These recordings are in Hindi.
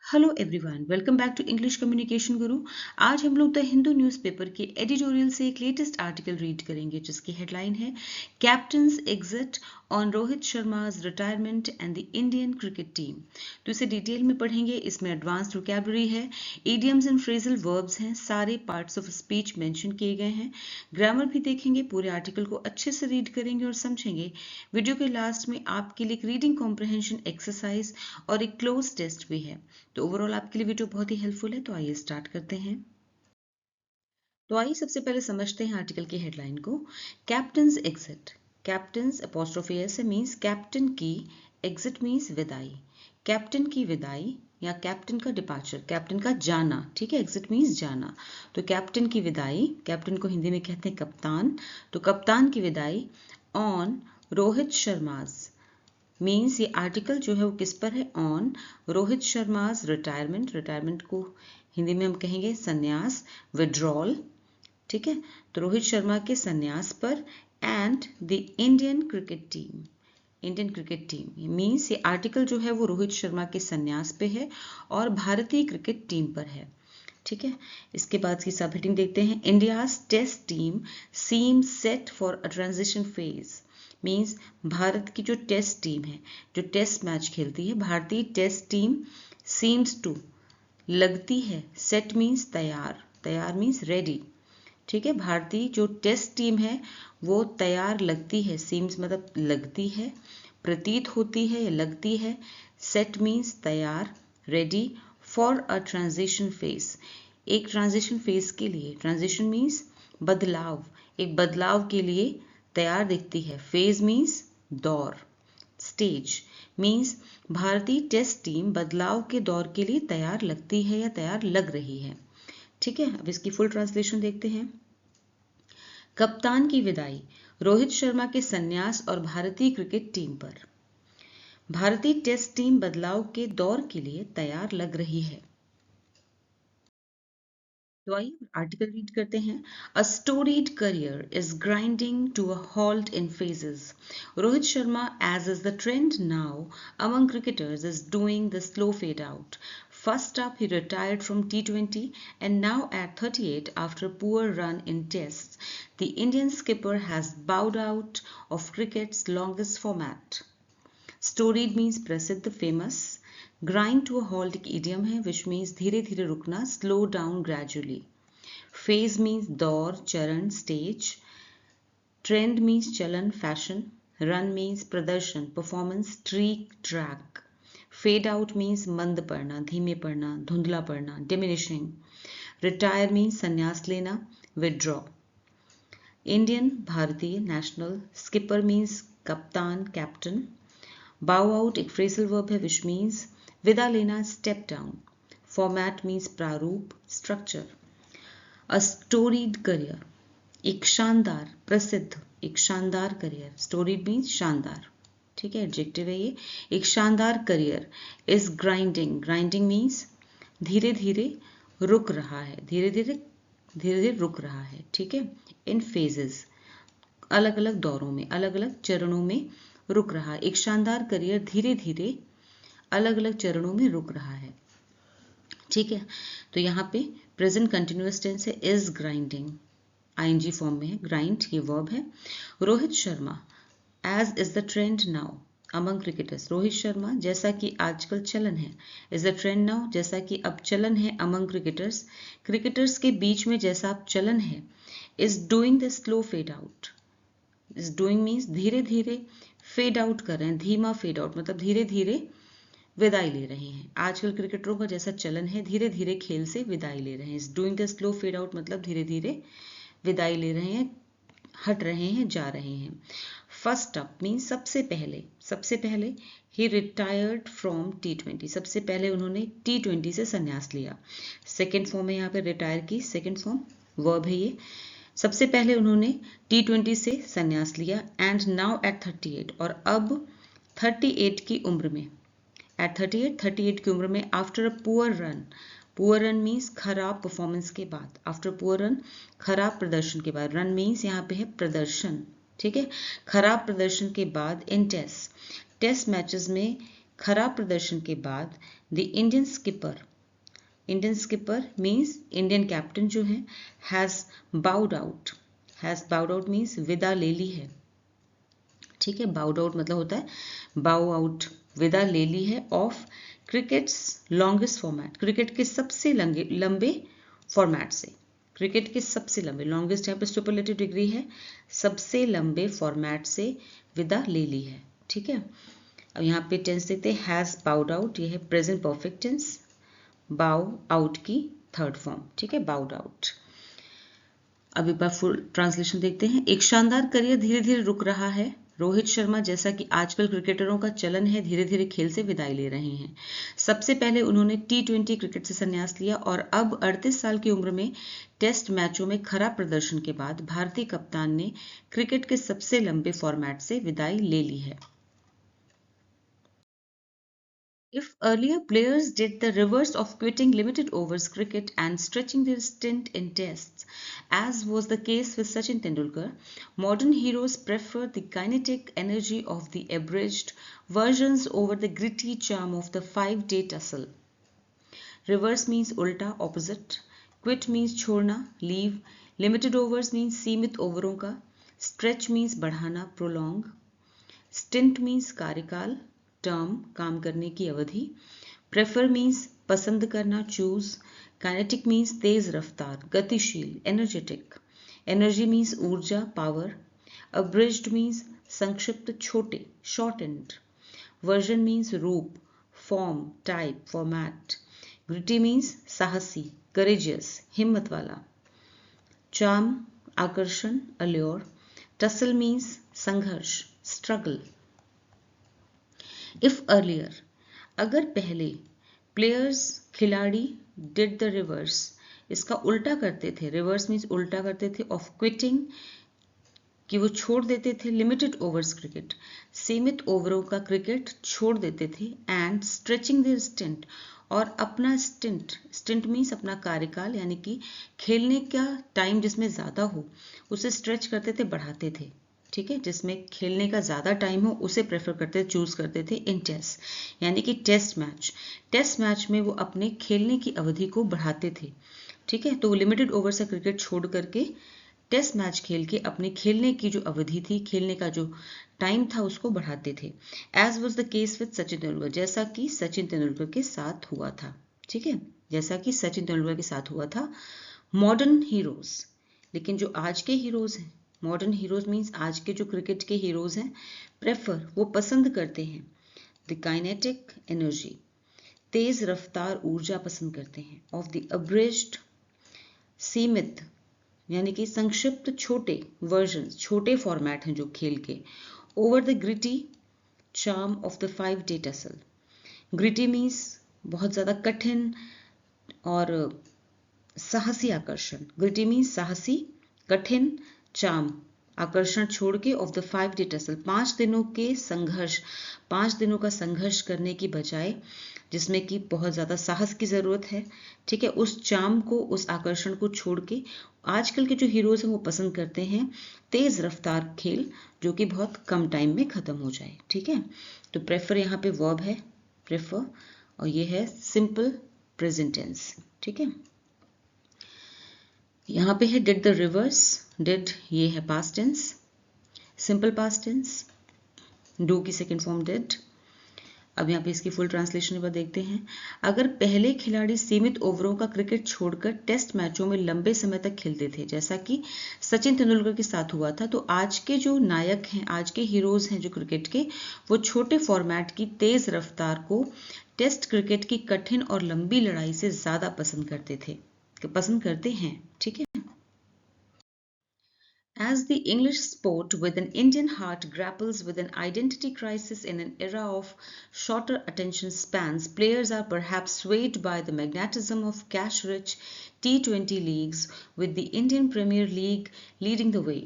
Hello everyone, welcome back to English communication guru. आज हम लोग द हिंदू न्यूज़पेपर के एडिटोरियल से एक लेटेस्ट आर्टिकल रीड करेंगे जिसकी हेडलाइन है captain's exit on Rohit Sharma's retirement and the Indian cricket team. तो इसे डिटेल में पढ़ेंगे। इसमें एडवांस्ड वोकैबुलरी है, इडियम्स एंड फ्रेजल वर्ब्स हैं, सारे पार्ट्स ऑफ स्पीच मेंशन किए गए हैं, ग्रामर भी देखेंगे। पूरे आर्टिकल को अच्छे से रीड करेंगे और समझेंगे। वीडियो के लास्ट में आपके लिए एक रीडिंग कॉम्प्रहेंशन एक्सरसाइज और एक क्लोज टेस्ट भी है। तो ओवरऑल आपके लिए वीडियो बहुत ही हेल्पफुल है। तो आइए स्टार्ट करते हैं। तो आइए सबसे पहले समझते हैं आर्टिकल की हेडलाइन को। Captains exit, captains apostrophe S means captain की, एग्जिट मींस विदाई, कैप्टन की विदाई या कैप्टन का डिपार्चर, कैप्टन का जाना। ठीक है, एग्जिट मींस जाना। तो कैप्टन की विदाई, कैप्टन को हिंदी में कहते हैं कप्तान, तो कप्तान की विदाई ऑन रोहित शर्माज मीन्स ये आर्टिकल जो है वो किस पर है, on Rohit Sharma's retirement, retirement को हिंदी में हम कहेंगे संन्यास, विड्रॉल। ठीक है, तो रोहित शर्मा के संन्यास पर and the Indian cricket team, Indian cricket team means ये आर्टिकल जो है वो रोहित शर्मा के संन्यास पे है और भारतीय क्रिकेट टीम पर है। ठीक है, इसके बाद की सब हेडिंग देखते हैं। India's test team seem set for a transition phase means Bharat की जो टेस्ट टीम है, जो टेस्ट मैच खेलती है, भारतीय टेस्ट टीम सीम्स टू लगती है, सेट मीन्स तैयार, तैयार मीन्स रेडी। ठीक है, भारतीय जो टेस्ट टीम है वो तैयार लगती है, सीम्स मतलब लगती है, प्रतीत होती है या लगती है, सेट मीन्स तैयार, ready for a transition phase, एक ट्रांजिशन फेज के लिए, ट्रांजिशन मीन्स बदलाव, एक बदलाव के लिए तैयार दिखती है, फेज मीन्स दौर, स्टेज मीन्स भारतीय टेस्ट टीम बदलाव के दौर के लिए तैयार लगती है या तैयार लग रही है। ठीक है, अब इसकी फुल ट्रांसलेशन देखते हैं। कप्तान की विदाई, रोहित शर्मा के संन्यास और भारतीय क्रिकेट टीम पर। भारतीय टेस्ट टीम बदलाव के दौर के लिए तैयार लग रही है। तो आइए आर्टिकल रीड करते हैं। A storied career is grinding to a halt in phases. Rohit Sharma, as is the trend now among cricketers, is doing the slow fade out. First up, he retired from T20 and now at 38 after a poor run in tests, the Indian skipper has bowed out of cricket's longest format. Storied means प्रसिद्ध, famous. Grind to a halt एक idiom है which means धीरे धीरे रुकना, slow down gradually. Phase means दौर, चरण, stage. Trend means चलन, fashion. Run means प्रदर्शन, performance, streak, track. Fade out means मंद पड़ना, धीमे पड़ना, धुंधला पड़ना, diminishing. Retire means संन्यास लेना, withdraw. Indian भारतीय, national. Skipper means कप्तान, captain. बाउ आउट एक फ्रेजल वर्ब है विच मीन्स विदा लेना, स्टेप डाउन. फॉर्मेट मीन्स प्रारूप, स्ट्रक्चर. अ स्टोरीड करियर, एक शानदार, प्रसिद्ध, एक शानदार करियर. स्टोरीड मीन्स शानदार. ठीक है, एडजेक्टिव है ये. एक शानदार career is grinding, grinding means धीरे धीरे रुक रहा है, धीरे धीरे रुक रहा है. ठीक है, इन फेजेस, अलग अलग दौरों में, अलग अलग चरणों में रुक रहा है. एक शानदार करियर धीरे धीरे अलग अलग चरणों में रुक रहा है. ठीक है, तो यहाँ पे प्रेजेंट कंटिन्यूअस टेंस है, इज ग्राइंडिंग, आईएनजी फॉर्म में है. ग्राइंड ये वर्ब है. Rohit Sharma, as is the trend now among cricketers. Rohit Sharma जैसा कि आजकल चलन है, इज द ट्रेंड नाउ जैसा कि अब चलन है, अमंग क्रिकेटर्स, क्रिकेटर्स के बीच में जैसा अब चलन है, is doing the slow fade out. Is doing means धीरे धीरे फेड आउट कर रहे हैं, धीमा फेड आउट मतलब धीरे धीरे विदाई ले रहे हैं. आजकल क्रिकेटरों का जैसा चलन है, धीरे धीरे खेल से विदाई ले रहे हैं. Is doing the slow fade out मतलब धीरे धीरे विदाई ले रहे हैं, हट रहे हैं, जा रहे हैं. फर्स्ट अप मीन्स सबसे पहले, सबसे पहले. ही रिटायर्ड फ्रॉम T20, सबसे पहले उन्होंने T20 से संन्यास लिया. सेकेंड फॉर्म है यहाँ पे रिटायर की, सेकेंड फॉर्म वर्ब है ये. सबसे पहले उन्होंने T20 से संन्यास लिया एंड नाउ एट 38, और अब 38 की उम्र में, एट 38 की उम्र में, after a poor run, poor run means खराब परफॉर्मेंस के बाद, आफ्टर पुअर रन खराब प्रदर्शन के बाद, रन मीन्स यहाँ पे है प्रदर्शन. ठीक है, खराब प्रदर्शन के बाद इन टेस्ट मैचेस में खराब प्रदर्शन के बाद the Indian skipper means Indian captain जो है, हैज बाउड आउट मीन्स विदा ले ली है, ठीक है। बाउड आउट मतलब होता है बाउ आउट, विदा ले ली है, of crickets longest format, cricket के सबसे लंबे फॉर्मेट से, क्रिकेट के सबसे लंबे, लॉन्गेस्ट यहाँ पे सुपरलेटिव डिग्री है, सबसे लंबे फॉर्मेट से विदा ले ली है, ठीक है। अब यहाँ पे टेंस देखते हैं, हैज बाउड आउट, ये है प्रेजेंट परफेक्ट टेंस, बाउ आउट की थर्ड फॉर्म, ठीक है, बाउड आउट। अब एक बार फुल ट्रांसलेशन देखते हैं। एक शानदार करियर धीरे धीरे रुक रहा है। रोहित शर्मा, जैसा कि आजकल क्रिकेटरों का चलन है, धीरे धीरे खेल से विदाई ले रहे हैं। सबसे पहले उन्होंने T20 क्रिकेट से संन्यास लिया और अब 38 साल की उम्र में टेस्ट मैचों में खराब प्रदर्शन के बाद भारतीय कप्तान ने क्रिकेट के सबसे लंबे फॉर्मेट से विदाई ले ली है। If earlier players did the reverse of quitting limited overs cricket and stretching their stint in tests, as was the case with Sachin Tendulkar, modern heroes prefer the kinetic energy of the abridged versions over the gritty charm of the 5-day tussle. Reverse means ulta, opposite. Quit means छोड़ना, leave. Limited overs means सीमित ओवरों का. Stretch means बढ़ाना, prolong. Stint means कार्यकाल, टर्म, काम करने की अवधि। प्रेफर मीन्स पसंद करना, चूज। काइनेटिक मीन्स तेज रफ्तार, गतिशील, एनर्जेटिक। एनर्जी मीन्स ऊर्जा, पावर। अब्रिज्ड मीन्स संक्षिप्त, छोटे, शॉर्टेंड। वर्जन मीन्स रूप, form, type, format. Gritty means साहसी, करेजियस, हिम्मत वाला। चार्म, आकर्षण, अल्योर। टसल मीन्स संघर्ष, स्ट्रगल। इफ अर्लियर, अगर पहले, प्लेयर्स, खिलाड़ी, डिड द रिवर्स, इसका उल्टा करते थे, रिवर्स मीन्स उल्टा करते थे, ऑफ क्विटिंग, कि वो छोड़ देते थे, लिमिटेड ओवर्स क्रिकेट, सीमित ओवरों का क्रिकेट छोड़ देते थे, एंड स्ट्रेचिंग देयर स्टिंट, और अपना स्टिंट मीन्स अपना कार्यकाल, यानी कि खेलने का टाइम जिसमें ज़्यादा हो उसे स्ट्रेच करते थे, बढ़ाते थे, ठीक है, जिसमें खेलने का ज़्यादा टाइम हो उसे प्रेफर करते, चूज करते थे इन टेस्ट, यानी कि टेस्ट मैच में वो अपने खेलने की अवधि को बढ़ाते थे, ठीक है। तो वो लिमिटेड ओवर से क्रिकेट छोड़ करके टेस्ट मैच खेल के अपने खेलने की जो अवधि थी, खेलने का जो टाइम था, उसको बढ़ाते थे। As was the case with Sachin Tendulkar, जैसा कि सचिन तेंदुलकर के साथ हुआ था, ठीक है, जैसा कि सचिन तेंदुलकर के साथ हुआ था। मॉडर्न हीरोज, लेकिन जो आज के हीरोज हैं, मॉडर्न हीरोज मीन्स आज के जो क्रिकेट के हीरोज हैं, प्रेफर, वो पसंद करते हैं, द काइनेटिक एनर्जी, तेज रफ्तार ऊर्जा पसंद करते हैं, ऑफ द अब्रिज्ड, सीमित यानी कि संक्षिप्त, छोटे वर्जन, छोटे फॉर्मेट हैं जो खेल के, over the gritty charm of the 5-day tussle. Gritty means बहुत ज़्यादा कठिन और साहसी आकर्षण, ग्रिटी मीन्स साहसी, कठिन, चार्म आकर्षण छोड़ के, ऑफ द 5-day टसल 5 दिनों के संघर्ष, 5 दिनों का संघर्ष करने की बजाय, जिसमें कि बहुत ज़्यादा साहस की ज़रूरत है, ठीक है, उस चार्म को, उस आकर्षण को छोड़ के आजकल के जो हीरोज हैं वो पसंद करते हैं तेज रफ्तार खेल, जो कि बहुत कम टाइम में ख़त्म हो जाए, ठीक है। तो प्रेफर यहाँ पे वर्ब है, प्रेफर, और ये है सिंपल प्रेजेंट टेंस, ठीक है। यहाँ पे है डिड द रिवर्स, डिड ये है past tense, simple past tense, do की सेकेंड फॉर्म डिड। अब यहाँ पे इसकी फुल ट्रांसलेशन पर देखते हैं। अगर पहले खिलाड़ी सीमित ओवरों का क्रिकेट छोड़कर टेस्ट मैचों में लंबे समय तक खेलते थे, जैसा कि सचिन तेंदुलकर के साथ हुआ था, तो आज के जो नायक हैं, आज के हीरोज हैं जो क्रिकेट के, वो छोटे फॉर्मेट की तेज रफ्तार को टेस्ट क्रिकेट की कठिन और लंबी लड़ाई से ज़्यादा पसंद करते हैं, ठीक है। As the English sport with an Indian heart grapples with an identity crisis in an era of shorter attention spans, players are perhaps swayed by the magnetism of cash-rich T20 leagues, with the Indian Premier League leading the way.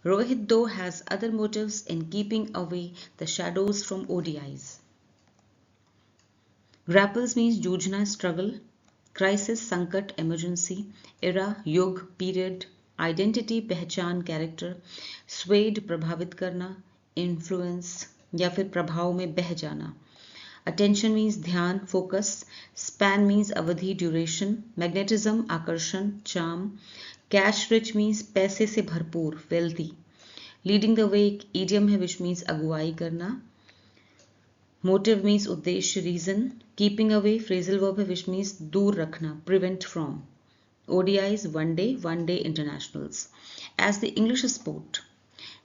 Rohit, though, has other motives in keeping away the shadows from ODIs. Grapples means जूझना, struggle. Crisis, संकट, emergency. Era, युग, period. आइडेंटिटी, पहचान, कैरेक्टर। स्वेड, प्रभावित करना, इन्फ्लुएंस या फिर प्रभाव में बह जाना। अटेंशन मीन्स ध्यान, फोकस। स्पैन मीन्स अवधि, ड्यूरेशन। मैग्नेटिज्म आकर्षण, चार्म। कैश रिच मीन्स पैसे से भरपूर, वेल्थी। लीडिंग द वे एक ईडियम है विच मीन्स अगुवाई करना। मोटिव मीन्स उद्देश्य, reason. Keeping away phrasal verb है विच मीन्स दूर रखना, prevent from. ODIs one day internationals. As the English sport,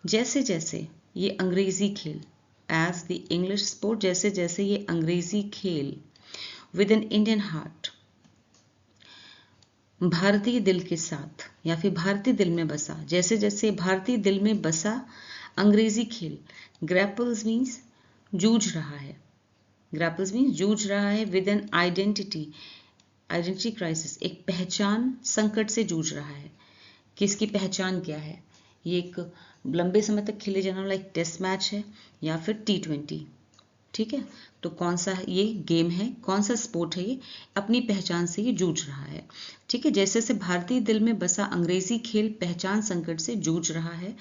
जैसे जैसे ये अंग्रेजी खेल। एज द इंग्लिश स्पोर्ट, जैसे जैसे ये अंग्रेजी खेल। विद एन इंडियन हार्ट, भारतीय दिल के साथ या फिर भारतीय दिल में बसा, जैसे जैसे भारतीय दिल में बसा अंग्रेजी खेल। ग्रैपल्स मीन्स जूझ रहा है, ग्रैपल्स मीन्स जूझ रहा है। विद एन आइडेंटिटी क्राइसिस, एक पहचान संकट से जूझ रहा है। किसकी पहचान क्या है? ये एक लंबे समय तक खेले जाने वाला एक टेस्ट मैच है या फिर T20, ठीक है। तो कौन सा ये गेम है, कौन सा स्पोर्ट है ये, अपनी पहचान से ये जूझ रहा है, ठीक है। जैसे से भारतीय दिल में बसा अंग्रेजी खेल पहचान संकट से जूझ रहा है।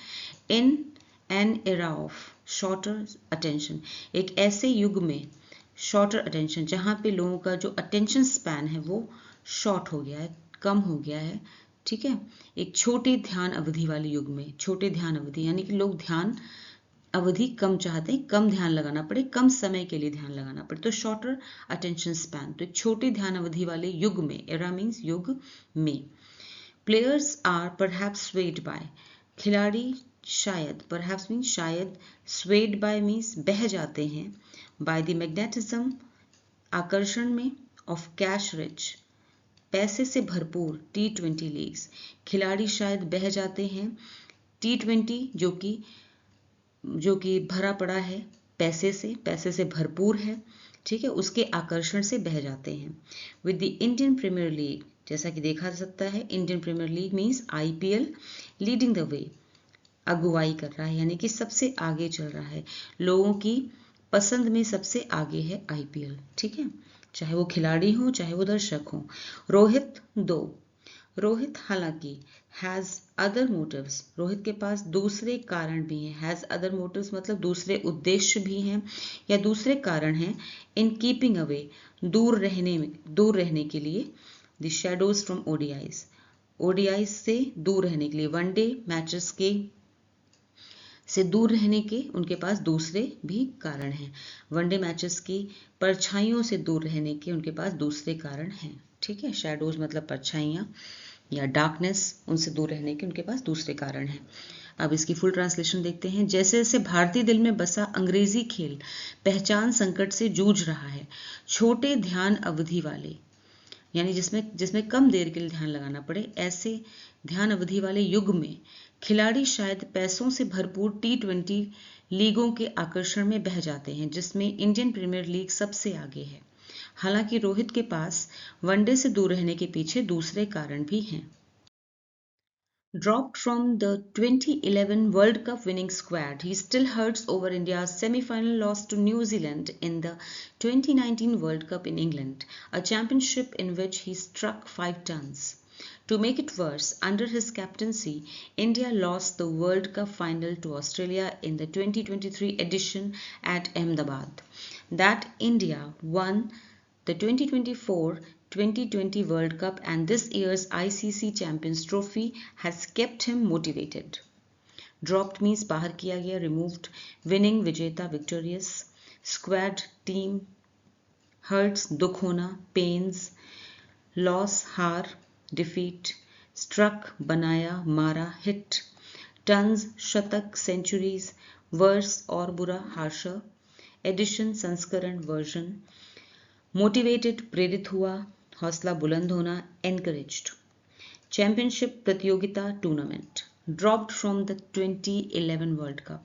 In an era of shorter attention, एक ऐसे युग में शॉर्टर अटेंशन जहाँ पे लोगों का जो अटेंशन स्पैन है वो शॉर्ट हो गया है, कम हो गया है, ठीक है। एक छोटे ध्यान अवधि वाले युग में, छोटे ध्यान अवधि यानी कि लोग ध्यान अवधि कम चाहते हैं, कम ध्यान लगाना पड़े, कम समय के लिए ध्यान लगाना पड़े, तो शॉर्टर अटेंशन स्पैन। तो एक छोटे ध्यान अवधि वाले युग में, एरा मीन्स युग में। Players are perhaps swayed by, खिलाड़ी शायद, परहैप्स मीन्स शायद, स्वेड बाय मीन्स बह जाते हैं, बाय द मैग्नेटिज्म आकर्षण में, ऑफ कैश रिच पैसे से भरपूर T20 लीग्स, खिलाड़ी शायद बह जाते हैं T20 जो कि भरा पड़ा है पैसे से भरपूर है, ठीक है, उसके आकर्षण से बह जाते हैं। With the Indian premier league, जैसा कि देखा जा सकता है, Indian premier league means IPL, leading the way अगुवाई कर रहा है यानी कि सबसे आगे चल रहा है, लोगों की पसंद में सबसे आगे है IPL, ठीक है, चाहे वो खिलाड़ी हो चाहे वो दर्शक हो। रोहित 2, रोहित हालांकि हैज़ अदर मोटिव्स, रोहित के पास दूसरे कारण भी हैं। हैज़ अदर मोटिव्स मतलब दूसरे उद्देश्य भी हैं या दूसरे कारण हैं। इन कीपिंग अवे दूर रहने के लिए, द शैडोज फ्रॉम ODIs से दूर रहने के लिए, वनडे मैचेस के से दूर रहने के उनके पास दूसरे भी कारण हैं। वनडे मैचेस की परछाइयों से दूर रहने के उनके पास दूसरे कारण हैं, ठीक है। शैडोज मतलब परछाइयाँ या डार्कनेस, उनसे दूर रहने के उनके पास दूसरे कारण हैं। अब इसकी फुल ट्रांसलेशन देखते हैं। जैसे जैसे भारतीय दिल में बसा अंग्रेजी खेल पहचान संकट से जूझ रहा है, छोटे ध्यान अवधि वाले यानी जिसमें कम देर के लिए ध्यान लगाना पड़े, ऐसे ध्यान अवधि वाले युग में खिलाड़ी शायद पैसों से भरपूर T20 लीगों के आकर्षण में बह जाते हैं, जिसमें इंडियन प्रीमियर लीग सबसे आगे है। हालांकि रोहित के पास वनडे से दूर रहने के पीछे दूसरे कारण भी हैं। Dropped from the 2011 World Cup winning squad, he still hurts over India's semi-final loss to New Zealand in the 2019 World Cup in England, a championship in which he struck 5 tons. To make it worse, under his captaincy, India lost the World Cup final to Australia in the 2023 edition at Ahmedabad. That India won the 2024-2020 World Cup and this year's ICC Champions Trophy has kept him motivated. Dropped means बाहर किया गया, removed, winning विजेता victorious, squad team, hurts दुख होना, pains, loss हार, defeat, struck बनाया मारा, hit, tons शतक centuries, worse और बुरा harsher, edition संस्करण version, मोटिवेटेड प्रेरित हुआ, हौसला बुलंद होना, एनकरेज्ड। चैंपियनशिप प्रतियोगिता tournament. Dropped from the 2011 world cup,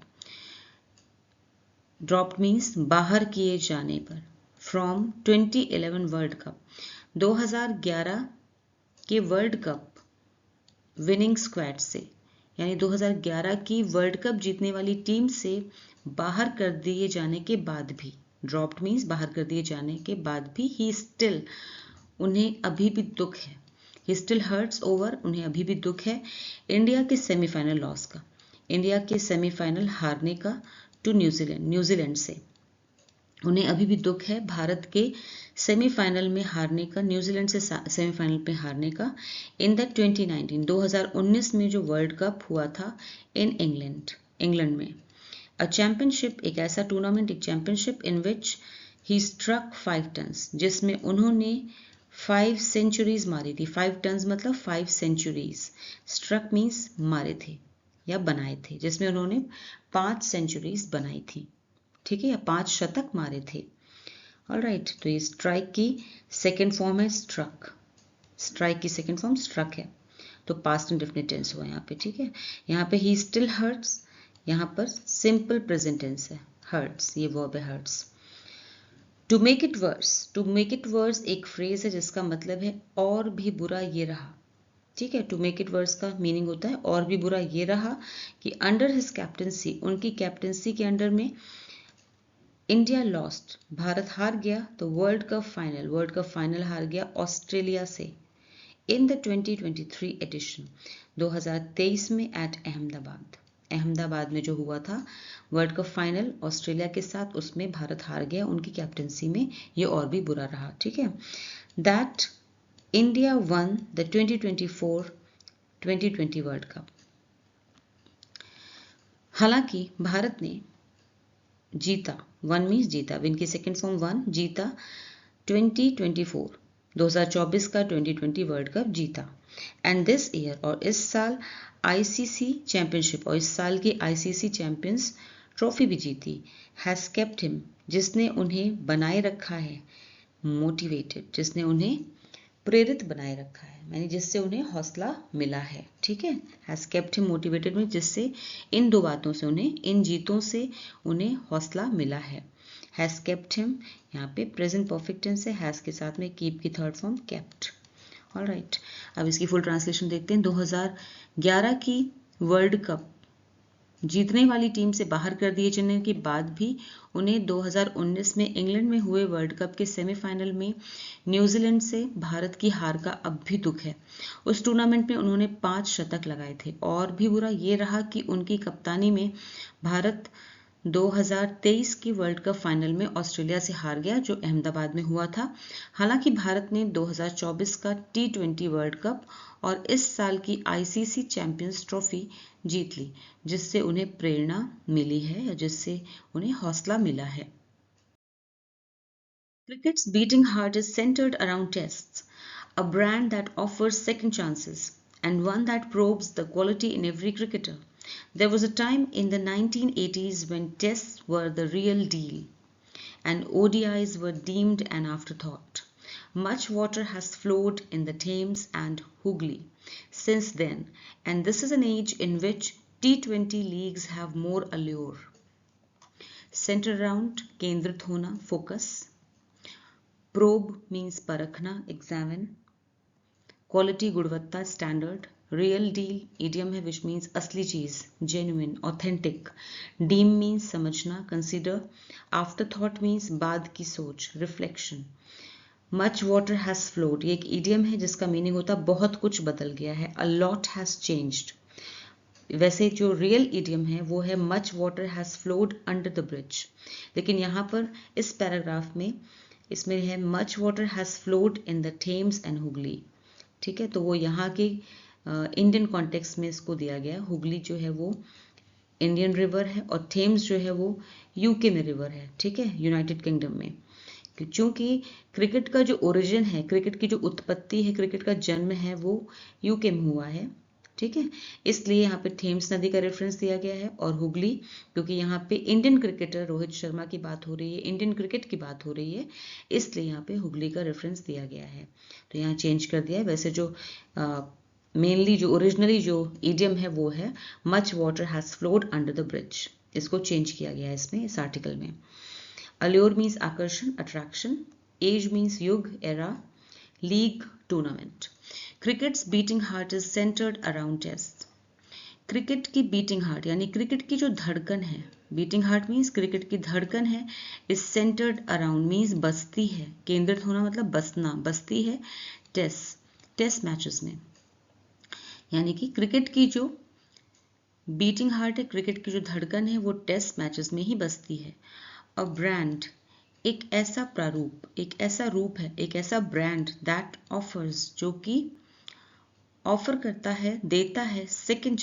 dropped means बाहर किए जाने पर, फ्रॉम 2011 वर्ल्ड कप 2011 के वर्ल्ड कप विनिंग स्क्वाड से यानी 2011 की वर्ल्ड कप जीतने वाली टीम से बाहर कर दिए जाने के बाद भी, ड्रॉप्ड मीन्स बाहर कर दिए जाने के बाद भी, ही स्टिल उन्हें अभी भी दुख है, ही स्टिल हर्ट्स ओवर उन्हें अभी भी दुख है इंडिया के सेमीफाइनल लॉस का, इंडिया के सेमीफाइनल हारने का, टू न्यूजीलैंड से। उन्हें अभी भी दुख है भारत के सेमीफाइनल में हारने का, न्यूजीलैंड से सेमीफाइनल में हारने का इन द 2019 में जो वर्ल्ड कप हुआ था इन इंग्लैंड में। अ चैंपियनशिप, एक ऐसा टूर्नामेंट, एक championship in which he struck 5 tons, जिसमें उन्होंने 5 सेंचुरीज मारी थी। 5 टन्स मतलब 5 सेंचुरीज। स्ट्रक मीन्स मारे थे या बनाए थे, जिसमें उन्होंने 5 सेंचुरीज बनाई थी, ठीक है, या 5 शतक मारे थे। ऑलराइट, तो ये स्ट्राइक की सेकेंड फॉर्म है स्ट्रक। स्ट्राइक की सेकेंड फॉर्म स्ट्रक है, तो पास्ट इंडेफिनिट टेंस हुआ यहाँ पे, ठीक है। यहाँ पे ही स्टिल हर्ट्स, यहाँ पर सिंपल प्रेजेंट टेंस है, हर्ट्स, ये वर्ब है hurts. To make it worse, to make it worse एक फ्रेज है जिसका मतलब है और भी बुरा ये रहा, ठीक है। टू मेक इट वर्स का मीनिंग होता है और भी बुरा ये रहा कि अंडर हिज कैप्टनसी, उनकी कैप्टनसी के अंडर में इंडिया लॉस्ट, भारत हार गया, तो वर्ल्ड कप फाइनल हार गया ऑस्ट्रेलिया से इन द 2023 एडिशन, 2023 में एट अहमदाबाद में जो हुआ था वर्ल्ड कप फाइनल ऑस्ट्रेलिया के साथ, उसमें भारत हार गया उनकी कैप्टनसी में, ये और भी बुरा रहा, ठीक है। That India one the 2020 world cup, हालांकि भारत ने जीता, वन मीन्स जीता, विन की सेकेंड फॉर्म वन, जीता 2024 का 2020 वर्ल्ड कप जीता। एंड दिस ईयर, और इस साल आईसीसी चैंपियनशिप, और इस साल की आईसीसी चैंपियंस ट्रॉफी भी जीती। हैज केप्ट हिम, जिसने उन्हें बनाए रखा है, मोटिवेटेड, जिसने उन्हें प्रेरित बनाए रखा है, यानी जिससे उन्हें हौसला मिला है, ठीक है। हैज केप्ट हिम मोटिवेटेड में जिससे इन दो बातों से उन्हें, इन जीतों से उन्हें हौसला मिला है। हैज केप्ट हिम, यहाँ पे प्रेजेंट परफेक्ट टेंस है, हैज के साथ में कीप की थर्ड फॉर्म केप्ट। ऑलराइट, अब इसकी फुल ट्रांसलेशन देखते हैं। 2011 की वर्ल्ड कप जीतने वाली टीम से बाहर कर दिए जाने के बाद भी उन्हें 2019 में इंग्लैंड में हुए वर्ल्ड कप के सेमीफाइनल में न्यूजीलैंड से भारत की हार का अब भी दुख है। उस टूर्नामेंट में उन्होंने 5 शतक लगाए थे, और भी बुरा ये रहा कि उनकी कप्तानी में भारत 2023 की वर्ल्ड कप फाइनल में ऑस्ट्रेलिया से हार गया, जो अहमदाबाद में हुआ था। हालांकि भारत ने 2024 का T20 वर्ल्ड कप और इस साल की आईसीसी चैंपियंस ट्रॉफी जीत ली, जिससे उन्हें प्रेरणा मिली है या जिससे उन्हें हौसला मिला है। Cricket's beating heart is centered around tests, a brand that offers second chances and one that probes the quality in every cricketer. There was a time in the 1980s when tests were the real deal and ODIs were deemed an afterthought. Much water has flowed in the Thames and Hooghly since then, and this is an age in which T20 leagues have more allure. Centered around, केंद्रित होना, focus. Probe means परखना, examine. Quality, गुणवत्ता, standard. Real deal, idiom है which means असली चीज, genuine, authentic. Deem means समझना, consider. Afterthought means बाद की सोच, reflection. Much water has flowed, ये एक idiom है जिसका मीनिंग होता बहुत कुछ बदल गया है. A lot has changed. वैसे जो रियल इडियम है वो है much water has flowed under the bridge, लेकिन यहाँ पर इस पैराग्राफ में इसमें है much water has flowed in the Thames and Hooghly, ठीक है। तो वो यहाँ के इंडियन कॉन्टेक्स्ट में इसको दिया गया। हुगली जो है वो इंडियन रिवर है और थेम्स जो है वो यूके में रिवर है, ठीक है, यूनाइटेड किंगडम में। क्योंकि क्रिकेट का जो ओरिजिन है, क्रिकेट की जो उत्पत्ति है, क्रिकेट का जन्म है वो यूके में हुआ है, ठीक है। इसलिए यहाँ पे थेम्स नदी का रेफरेंस दिया गया है, और हुगली क्योंकि यहाँ पे इंडियन क्रिकेटर रोहित शर्मा की बात हो रही है, इंडियन क्रिकेट की बात हो रही है, इसलिए यहाँ पे हुगली का रेफरेंस दिया गया है। तो यहाँ चेंज कर दिया है। वैसे जो मेनली जो ओरिजिनली जो इडियम है वो है much water has flowed under the bridge, इसको चेंज किया गया है इसमें, इस आर्टिकल में। अल्योर मीन्स आकर्षण, अट्रैक्शन. एज मीन्स युग, era. League, tournament. Cricket's beating heart is centred around test. Cricket की बीटिंग हार्ट यानी क्रिकेट की जो धड़कन है, बीटिंग हार्ट मीन्स क्रिकेट की धड़कन है, इज सेंटर्ड अराउंड मीन्स बसती है, केंद्रित होना मतलब बसना, बसती है टेस्ट मैचेस में। यानी कि क्रिकेट की जो बीटिंग हार्ट है, क्रिकेट की जो धड़कन है वो टेस्ट मैचेस में ही बसती है। अ ब्रांड, एक ऐसा प्रारूप, एक ऐसा रूप है, एक ऐसा ब्रांड दैट ऑफर्स, जो कि ऑफर करता है, देता है सेकंड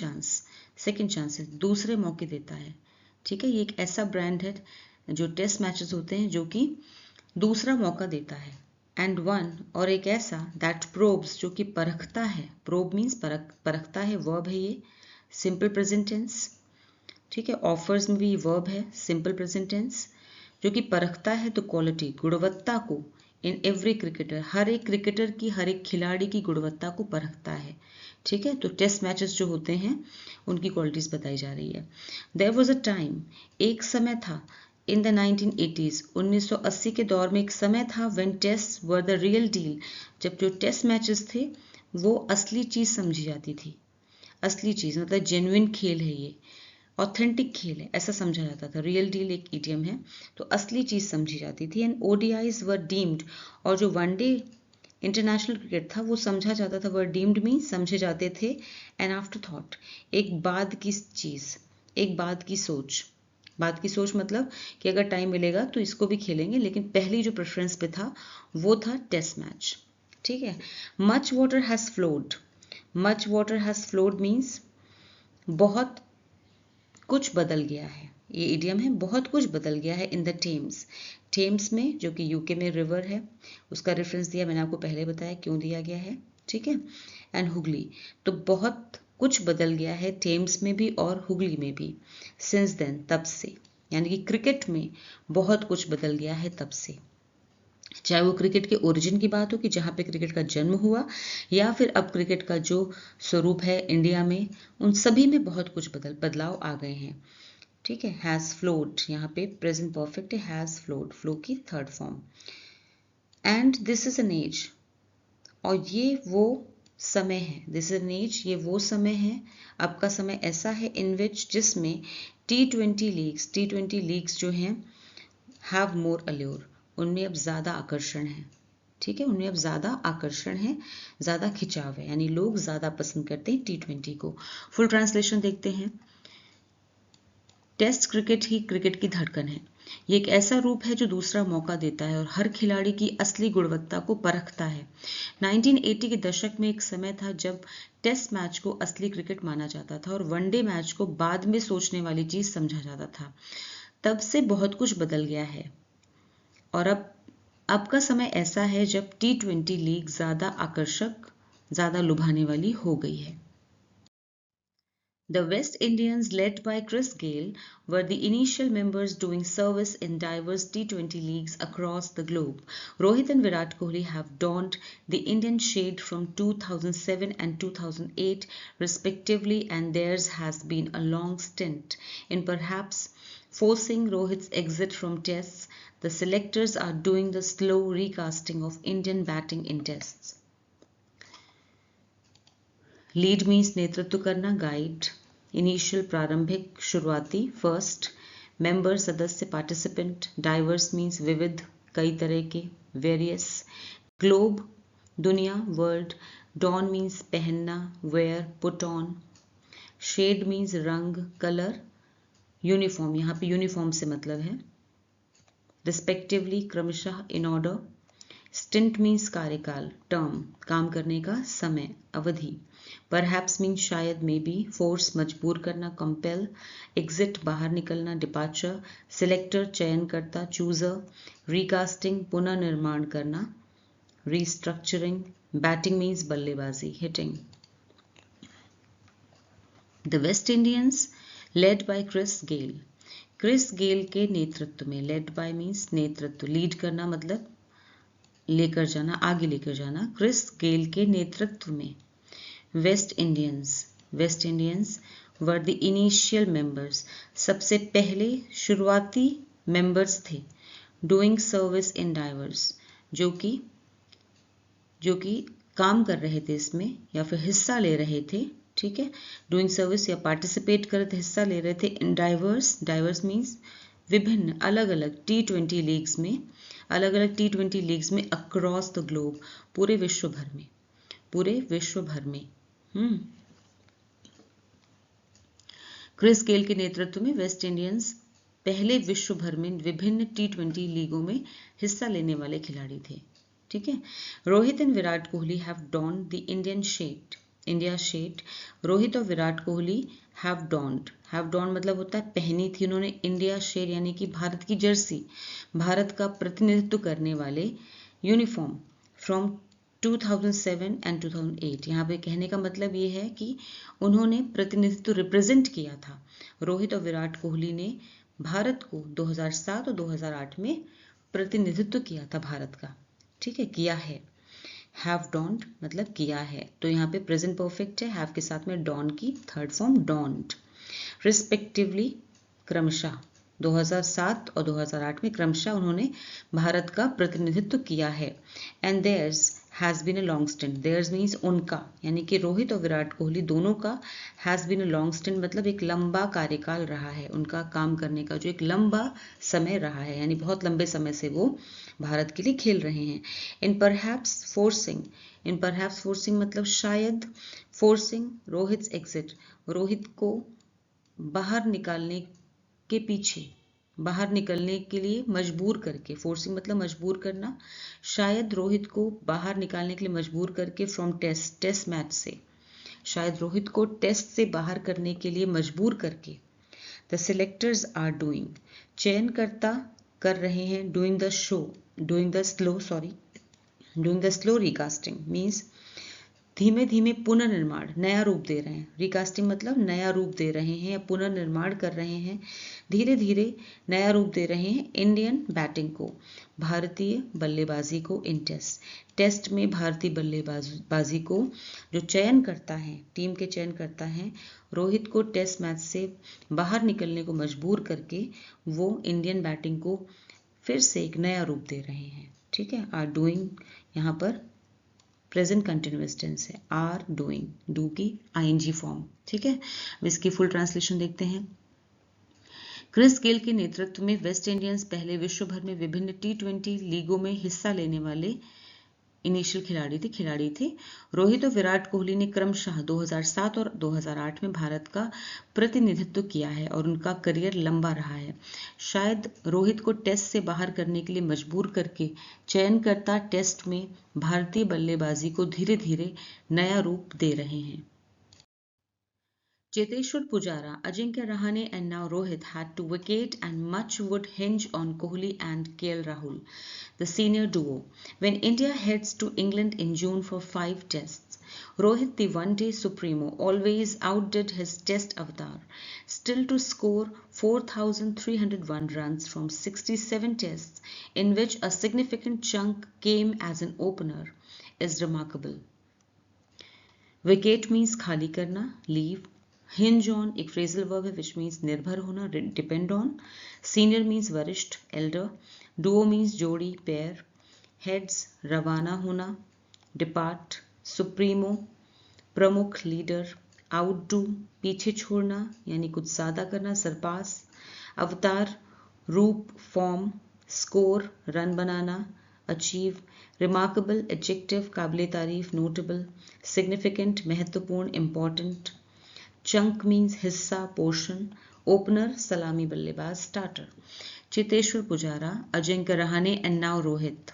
चांसेस, दूसरे मौके देता है। ठीक है, ये एक ऐसा ब्रांड है जो टेस्ट मैचेस होते हैं जो कि दूसरा मौका देता है। एंड वन, और एक ऐसा दैट प्रोब्स, जो कि परखता है, प्रोब मीन्स परखता है, वर्ब है ये, सिंपल प्रेजेंट टेंस। ठीक है, ऑफर्स में भी वर्ब है, सिंपल प्रेजेंट टेंस, जो कि परखता है तो क्वालिटी, गुणवत्ता को, इन एवरी क्रिकेटर, हर एक क्रिकेटर की, हर एक खिलाड़ी की गुणवत्ता को परखता है। ठीक है, तो टेस्ट मैचेस जो होते हैं उनकी क्वालिटीज बताई जा रही है। देयर वॉज अ टाइम, एक समय था, इन द 1980s, 1980 के दौर में एक समय था, when test were the real deal, जब जो टेस्ट मैचेस थे वो असली चीज समझी जाती थी। असली चीज मतलब जेन्युइन खेल है ये, ऑथेंटिक खेल है, ऐसा समझा जाता था। रियल डील एक इडियम है, तो असली चीज समझी जाती थी। एंड ओडीआईज वर डीम्ड, और जो वनडे इंटरनेशनल क्रिकेट था वो समझा जाता था, वर डीम्ड मीन समझे जाते थे, एन आफ्टर थॉट, एक बाद की चीज, एक बाद की सोच। बाद की सोच मतलब कि अगर टाइम मिलेगा तो इसको भी खेलेंगे, लेकिन पहली जो प्रेफरेंस पे था वो था टेस्ट मैच। ठीक है, much water has flowed, much water has flowed means बहुत कुछ बदल गया है, ये इडियम है, बहुत कुछ बदल गया है इन द टेम्स। टेम्स में, जो कि यूके में रिवर है, उसका रेफरेंस दिया, मैंने आपको पहले बताया क्यों दिया गया है। ठीक है, एंड हुगली, तो बहुत कुछ बदल गया है टेम्स में भी और हुगली में भी। सिंस देन, तब से, यानी कि क्रिकेट में बहुत कुछ बदल गया है तब से। चाहे वो क्रिकेट के ओरिजिन की बात हो कि जहाँ पे क्रिकेट का जन्म हुआ, या फिर अब क्रिकेट का जो स्वरूप है इंडिया में, उन सभी में बहुत कुछ बदलाव आ गए हैं। ठीक है, हैज फ्लोड, यहाँ पे प्रेजेंट परफेक्ट है, हैज फ्लोड, फ्लो की third form. And this is an age, और ये वो समय है, दिस इज एन एज, ये वो समय है, अब का समय ऐसा है, इन विच, जिसमें टी ट्वेंटी लीग्स जो हैं, हैव मोर अल्योर, उनमें अब ज़्यादा आकर्षण है। ठीक है, उनमें अब ज़्यादा आकर्षण है, ज़्यादा खिंचाव है, यानी लोग ज़्यादा पसंद करते हैं टी20 को। फुल ट्रांसलेशन देखते हैं। टेस्ट क्रिकेट ही क्रिकेट की धड़कन है, ये एक ऐसा रूप है जो दूसरा मौका देता है और हर खिलाड़ी की असली गुणवत्ता को परखता है। 1980 के दशक में एक समय था जब टेस्ट मैच को असली क्रिकेट माना जाता था और वनडे मैच को बाद में सोचने वाली चीज समझा जाता था। तब से बहुत कुछ बदल गया है, और अब का समय ऐसा है जब टी20 लीग ज़्यादा आकर्षक, ज़्यादा लुभाने वाली हो गई है। The West Indians, led by Chris Gayle, were the initial members doing service in diverse T20 leagues across the globe. Rohit and Virat Kohli have donned the Indian shade from 2007 and 2008 respectively, and theirs has been a long stint in perhaps forcing Rohit's exit from tests. The selectors are doing the slow recasting of Indian batting in tests. Lead means नेतृत्व करना, गाइड, इनिशियल प्रारंभिक, शुरुआती, फर्स्ट, मेंबर सदस्य, पार्टिसिपेंट, डाइवर्स मीन्स विविध, कई तरह के, वेरियस, ग्लोब दुनिया, वर्ल्ड, डॉन मीन्स पहनना, wear, put on, shade means रंग, कलर, यूनिफॉर्म, यहाँ पे यूनिफॉर्म से मतलब है, रिस्पेक्टिवली क्रमशः, इन ऑर्डर, स्टिंट मीन्स कार्यकाल, टर्म, काम करने का समय, अवधि, परहैप्स मीन्स शायद, मे बी, फोर्स मजबूर करना, कंपेल, एग्जिट बाहर निकलना, डिपार्चर, सिलेक्टर चयन करता, चूजर, रिकास्टिंग पुनर्निर्माण करना, रीस्ट्रक्चरिंग, बैटिंग मीन्स बल्लेबाजी, hitting. The West Indies led by Chris Gayle, Chris Gayle के नेतृत्व में, लेड बाय मीन्स नेतृत्व, लीड करना मतलब लेकर जाना, आगे लेकर जाना, क्रिस गेल के नेतृत्व में West Indians were the initial members, सबसे पहले शुरुआती मेंबर्स थे, डूइंग सर्विस इन डाइवर्स, जो कि काम कर रहे थे इसमें या फिर हिस्सा ले रहे थे। ठीक है, डूइंग सर्विस या पार्टिसिपेट कर रहे थे, हिस्सा ले रहे थे, इन डाइवर्स मीन्स विभिन्न, अलग अलग टी20 लीग्स में, अलग अलग टी20 लीग्स में, अक्रॉस द ग्लोब, पूरे विश्व भर में। क्रिस गेल के नेतृत्व में वेस्ट इंडियंस पहले विश्व भर में विभिन्न T20 लीगों में हिस्सा लेने वाले खिलाड़ी थे। ठीक है, Rohit and Virat Kohli have donned the India shirt. Rohit और विराट कोहली हैव डॉन्ड मतलब होता है पहनी थी उन्होंने इंडिया शेर यानी कि भारत की जर्सी, भारत का प्रतिनिधित्व करने वाले यूनिफॉर्म फ्रॉम 2007 एंड 2008। यहाँ पे कहने का मतलब ये है कि उन्होंने प्रतिनिधित्व रिप्रेजेंट किया था। रोहित और विराट कोहली ने भारत को 2007 और 2008 में प्रतिनिधित्व किया था भारत का। ठीक है, किया है। हैव डॉन्ड मतलब किया है, तो यहाँ पे प्रेजेंट परफेक्ट है, हैव के साथ में डॉन की थर्ड फॉर्म डॉन्ड। रिस्पेक्टिवली क्रमशः 2007 और 2008 में क्रमशः उन्होंने भारत का प्रतिनिधित्व किया है। And there's has been a long stint, there's means उनका, यानी कि रोहित और विराट कोहली दोनों का has been a long stint मतलब एक लंबा कार्यकाल रहा है, उनका काम करने का जो एक लंबा समय रहा है, यानी बहुत लंबे समय से वो भारत के लिए खेल रहे हैं। इन परहैप्स फोर्सिंग मतलब शायद, फोर्सिंग रोहित्स एग्जिट, रोहित को बाहर निकालने के पीछे, बाहर निकलने के लिए मजबूर करके, फोर्सिंग मतलब मजबूर करना, शायद रोहित को बाहर निकालने के लिए मजबूर करके फ्रॉम टेस्ट मैच से, शायद रोहित को टेस्ट से बाहर करने के लिए मजबूर करके। द सिलेक्टर्स आर डूइंग, चयनकर्ता कर रहे हैं, doing the slow recasting means धीमे धीमे पुनर्निर्माण, नया रूप दे रहे हैं। रिकास्टिंग मतलब नया रूप दे रहे हैं या पुनर्निर्माण कर रहे हैं, धीरे धीरे नया रूप दे रहे हैं इंडियन बैटिंग को, भारतीय बल्लेबाजी को। इन टेस्ट में भारतीय बल्लेबाजी को जो चयन करता है, टीम के चयन करता है, रोहित को टेस्ट मैच से बाहर निकलने को मजबूर करके वो इंडियन बैटिंग को फिर से एक नया रूप दे रहे हैं। ठीक है, आर डूइंग यहाँ पर प्रेजेंट कंटिन्यूअस टेंस है, आर डूइंग, डू की आईएनजी फॉर्म। ठीक है, इसकी फुल ट्रांसलेशन देखते हैं। क्रिस गेल के नेतृत्व में वेस्ट इंडियंस पहले विश्व भर में विभिन्न T20 लीगों में हिस्सा लेने वाले इनिशियल खिलाड़ी थे। रोहित और विराट कोहली ने क्रमशः 2007 और 2008 में भारत का प्रतिनिधित्व किया है और उनका करियर लंबा रहा है। शायद रोहित को टेस्ट से बाहर करने के लिए मजबूर करके चयनकर्ता टेस्ट में भारतीय बल्लेबाजी को धीरे धीरे नया रूप दे रहे हैं। Cheteshwar Pujara, Ajinkya Rahane and now Rohit had to vacate and much would hinge on Kohli and KL Rahul, the senior duo, when India heads to England in June for 5 tests. Rohit, the one-day supremo, always outdid his test avatar, still to score 4,301 runs from 67 tests, in which a significant chunk came as an opener, is remarkable. Vacate means खाली करना, leave. हिंज ऑन एक फ्रेजल वर्ब है विच मीन्स निर्भर होना, डिपेंड ऑन. सीनियर मीन्स वरिष्ठ, एल्डर. डुओ मीन्स जोड़ी, पेयर. हेड्स रवाना होना, डिपार्ट. सुप्रीमो प्रमुख, लीडर. आउटडू पीछे छोड़ना यानी कुछ ज्यादा करना, सरपास. अवतार रूप, फॉर्म. स्कोर रन बनाना, अचीव. रिमार्केबल एडजेक्टिव काबिले तारीफ, नोटेबल. सिग्निफिकेंट महत्वपूर्ण, इम्पॉर्टेंट. चंक मीन्स हिस्सा, पोर्शन. ओपनर सलामी बल्लेबाज, starter. Cheteshwar Pujara, Ajinkya Rahane and now Rohit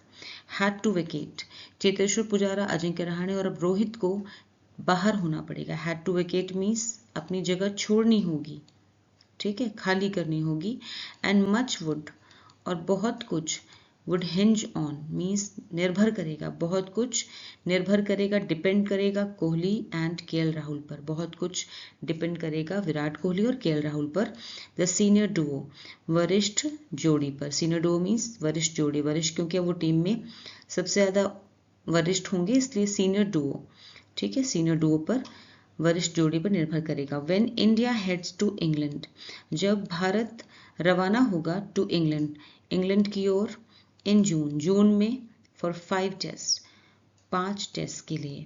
had to wicket. Cheteshwar Pujara, Ajinkya Rahane और अब रोहित को बाहर होना पड़ेगा. हैड टू वेकेट मीन्स अपनी जगह छोड़नी होगी, ठीक है, खाली करनी होगी. एंड मच वुड और बहुत कुछ, वुड हिंज ऑन मीन्स निर्भर करेगा, बहुत कुछ निर्भर करेगा, डिपेंड करेगा कोहली एंड केएल राहुल पर, बहुत कुछ डिपेंड करेगा विराट कोहली और केएल राहुल पर. द सीनियर डुओ वरिष्ठ जोड़ी पर. सीनियर डुओ मीन्स वरिष्ठ जोड़ी, वरिष्ठ क्योंकि वो टीम में सबसे ज़्यादा वरिष्ठ होंगे इसलिए सीनियर डुओ, ठीक है, सीनियर डुओ पर वरिष्ठ जोड़ी पर निर्भर करेगा. When India heads to England, जब भारत रवाना होगा टू इंग्लैंड, इंग्लैंड की ओर, इन जून में, फॉर 5 टेस्ट 5 टेस्ट के लिए,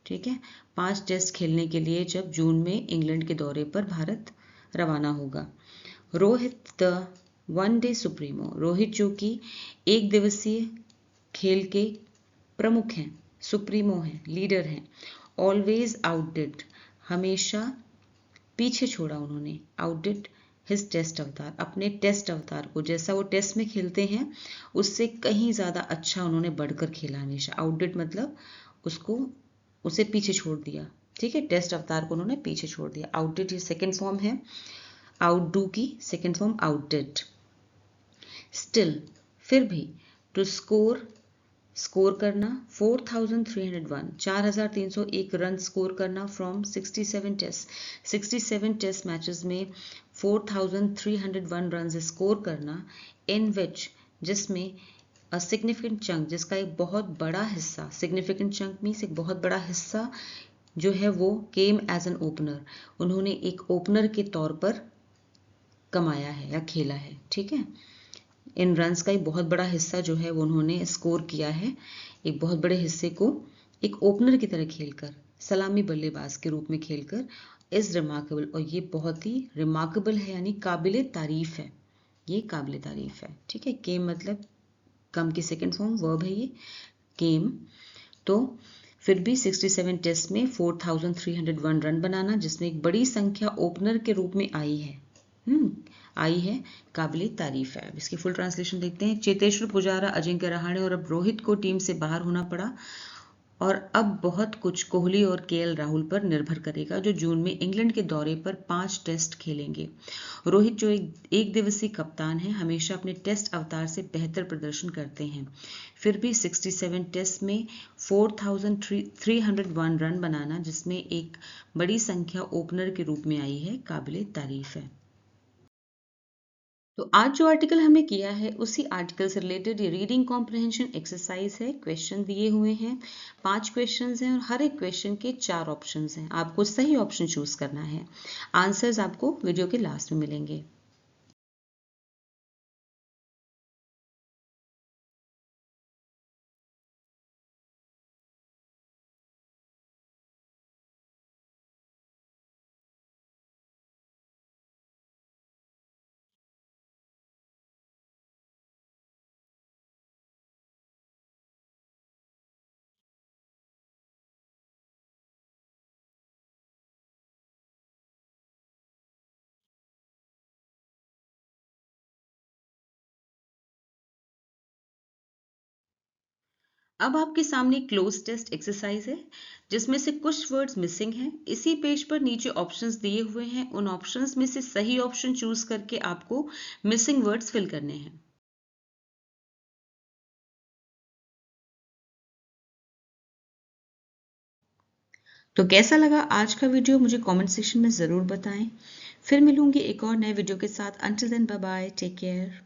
ठीक है, 5 टेस्ट खेलने के लिए जब जून में इंग्लैंड के दौरे पर भारत रवाना होगा. Rohit the one day supremo, Rohit जो कि एक दिवसीय खेल के प्रमुख हैं, सुप्रीमो हैं, लीडर हैं. ऑलवेज आउटडिड, हमेशा पीछे छोड़ा उन्होंने, आउटडिड हिज टेस्ट अवतार, अपने टेस्ट अवतार को, जैसा वो टेस्ट में खेलते हैं उससे कहीं ज़्यादा अच्छा उन्होंने बढ़कर खेला हमेशा। आउटडिड मतलब उसको उसे पीछे छोड़ दिया, ठीक है, टेस्ट अवतार को उन्होंने पीछे छोड़ दिया। आउटडिड ये सेकेंड फॉर्म है, आउटडू की सेकेंड फॉर्म आउटडिड। स्टिल फिर भी, टू स्कोर स्कोर करना 4301 4301 रन स्कोर करना फ्रॉम 67 टेस्ट मैचेस में 4301 रन स्कोर करना, इन विच जिसमें अ सिग्निफिकेंट चंक, जिसका एक बहुत बड़ा हिस्सा, सिग्निफिकेंट चंक मीन्स एक बहुत बड़ा हिस्सा जो है वो केम एज एन ओपनर, उन्होंने एक ओपनर के तौर पर कमाया है या खेला है, ठीक है। इन रन्स का एक बहुत बड़ा हिस्सा जो है वो उन्होंने स्कोर किया है, एक बहुत बड़े हिस्से को एक ओपनर की तरह खेलकर, सलामी बल्लेबाज के रूप में खेलकर, इज रिमार्केबल, और ये बहुत ही रिमार्केबल है यानी काबिले तारीफ है, ये काबिले तारीफ है, ठीक है। केम मतलब कम की सेकेंड फॉर्म वर्ब है ये, केम। तो फिर भी 67 टेस्ट में 4301 रन बनाना, जिसमें एक बड़ी संख्या ओपनर के रूप में आई है, आई है, काबिले तारीफ है। अब इसकी फुल ट्रांसलेशन देखते हैं। चेतेश्वर पुजारा, अजिंक्य रहाणे और अब रोहित को टीम से बाहर होना पड़ा, और अब बहुत कुछ कोहली और केएल राहुल पर निर्भर करेगा, जो जून में इंग्लैंड के दौरे पर 5 टेस्ट खेलेंगे। रोहित, जो एक दिवसीय कप्तान है, हमेशा अपने टेस्ट अवतार से बेहतर प्रदर्शन करते हैं। फिर भी 67 टेस्ट में 4301 रन बनाना, जिसमें एक बड़ी संख्या ओपनर के रूप में आई है, काबिले तारीफ है। तो आज जो आर्टिकल हमें किया है उसी आर्टिकल से रिलेटेड ये रीडिंग कॉम्प्रहेंशन एक्सरसाइज है। क्वेश्चन दिए हुए हैं, 5 क्वेश्चंस हैं और हर एक क्वेश्चन के 4 ऑप्शंस हैं। आपको सही ऑप्शन चूज करना है। आंसर्स आपको वीडियो के लास्ट में मिलेंगे। अब आपके सामने क्लोज टेस्ट एक्सरसाइज है, जिसमें से कुछ वर्ड्स मिसिंग हैं। इसी पेज पर नीचे ऑप्शंस दिए हुए हैं, उन ऑप्शंस में से सही ऑप्शन चूज करके आपको मिसिंग वर्ड्स फिल करने हैं। तो कैसा लगा आज का वीडियो, मुझे कमेंट सेक्शन में ज़रूर बताएं। फिर मिलूंगी एक और नए वीडियो के साथ। Until then, bye bye, take care.